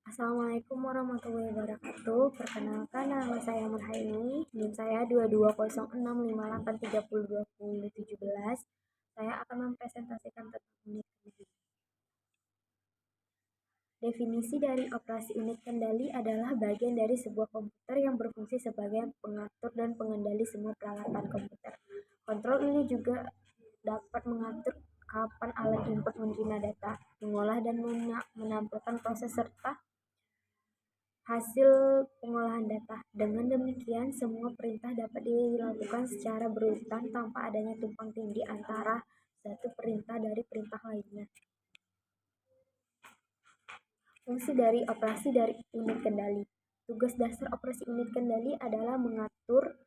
Assalamualaikum warahmatullahi wabarakatuh. Perkenalkan, nama saya Marhaini. NIM saya 220658302017. Saya akan mempresentasikan tentang unit kendali. Definisi dari operasi unit kendali adalah bagian dari sebuah komputer yang berfungsi sebagai pengatur dan pengendali semua peralatan komputer. Kontrol ini juga dapat mengatur kapan alat input menerima data, mengolah dan menampilkan proses serta hasil pengolahan data. Dengan demikian, semua perintah dapat dilakukan secara berurutan tanpa adanya tumpang tindih antara satu perintah dari perintah lainnya. Fungsi dari operasi dari unit kendali. Tugas dasar operasi unit kendali adalah mengatur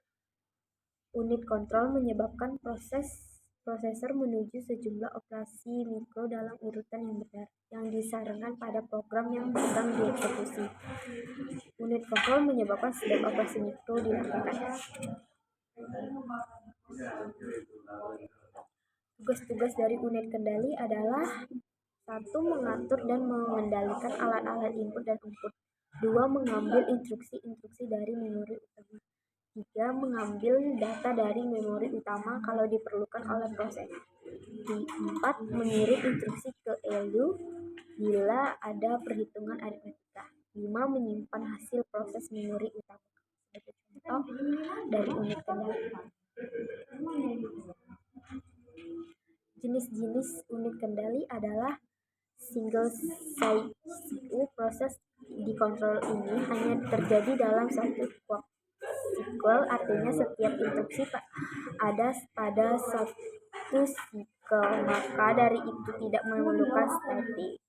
unit kontrol, menyebabkan prosesor menuju sejumlah operasi mikro dalam urutan yang benar, yang disarankan pada program yang sedang dieksekusi. Unit kontrol menyebabkan setiap operasi mikro dilakukan. Tugas-tugas dari unit kendali adalah: 1. Mengatur dan mengendalikan alat-alat input dan output. 2. Mengambil instruksi-instruksi dari memori utama. 3. Mengambil data dari memori utama kalau diperlukan oleh proses. 4. Mengirim instruksi ke ELU bila ada perhitungan aritmetika. 5. Menyimpan hasil proses memori utama. Sebagai contoh dari unit kendali. Jenis-jenis unit kendali adalah single site CPU. Proses dikontrol ini hanya terjadi dalam satu cycle, artinya setiap instruksi ada pada satu cycle, maka dari itu tidak memerlukan static.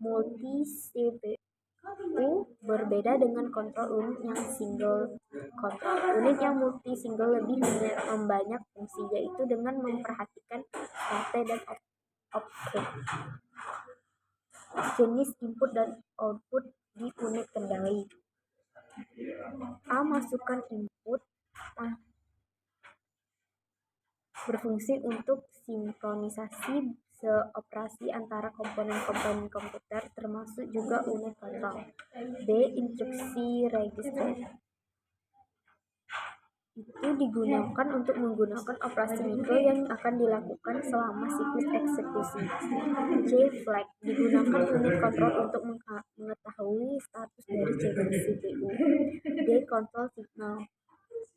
Multi CPU berbeda dengan kontrol unit yang single kontrol. Unit yang multi single lebih membanyak fungsi, yaitu dengan memperhatikan state dan output. Jenis input dan output di unit kendali. A. Masukan input berfungsi untuk sinkronisasi operasi antara komponen-komponen komputer, termasuk juga unit kontrol. B. Instruksi register. Itu digunakan untuk menggunakan operasi mikro yang akan dilakukan selama siklus eksekusi. C. Flag. Digunakan unit kontrol untuk mengetahui status dari CPU. D. Control signal.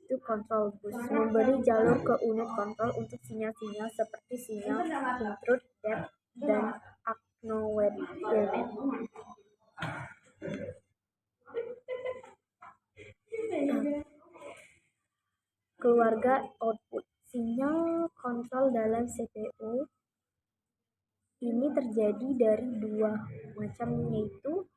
Itu control bus, memberi jalur ke unit kontrol untuk sinyal-sinyal seperti sinyal intrude, depth, dan acknowledgement. Keluarga output. Sinyal kontrol dalam CPU ini terjadi dari dua macam, yaitu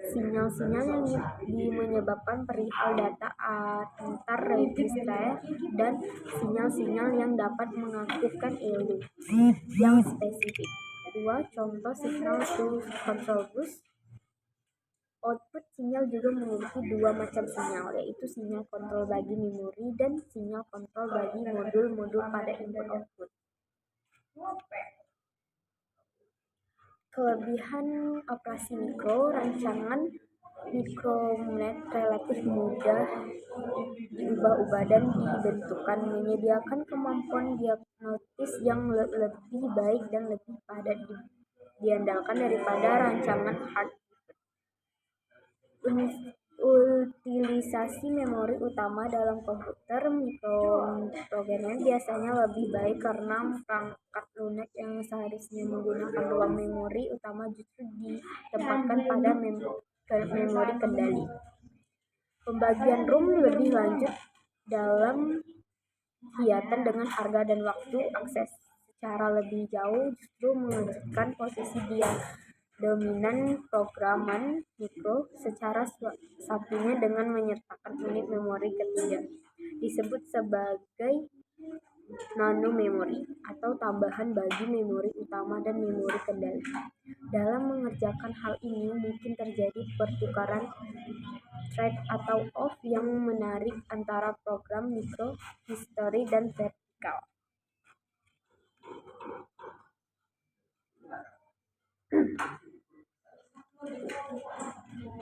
sinyal-sinyal yang menyebabkan perihal data antar register dan sinyal-sinyal yang dapat mengaktifkan ELU yang spesifik. 2. Contoh signal to control bus. Output sinyal juga memiliki dua macam sinyal, yaitu sinyal kontrol bagi memori dan sinyal kontrol bagi modul-modul pada input-output. Kelebihan operasi mikro. Rancangan mikrounit relatif mudah diubah-ubah dan dibentukkan, menyediakan kemampuan diagnostis yang lebih baik dan lebih padat diandalkan daripada rancangan hard. Utilisasi memori utama dalam komputer mikroprogrammer biasanya lebih baik karena perangkat lunak yang seharusnya menggunakan ruang memori utama justru ditempatkan pada memori kendali. Pembagian ROM lebih lanjut dalam hiatan dengan harga dan waktu akses secara lebih jauh justru mengejutkan posisi dia dominan programan mikro secara satunya dengan menyertakan unit memori ketiga, disebut sebagai nano memori atau tambahan bagi memori utama dan memori kendali. Dalam mengerjakan hal ini mungkin terjadi pertukaran thread atau off yang menarik antara program mikro, history, dan vertikal.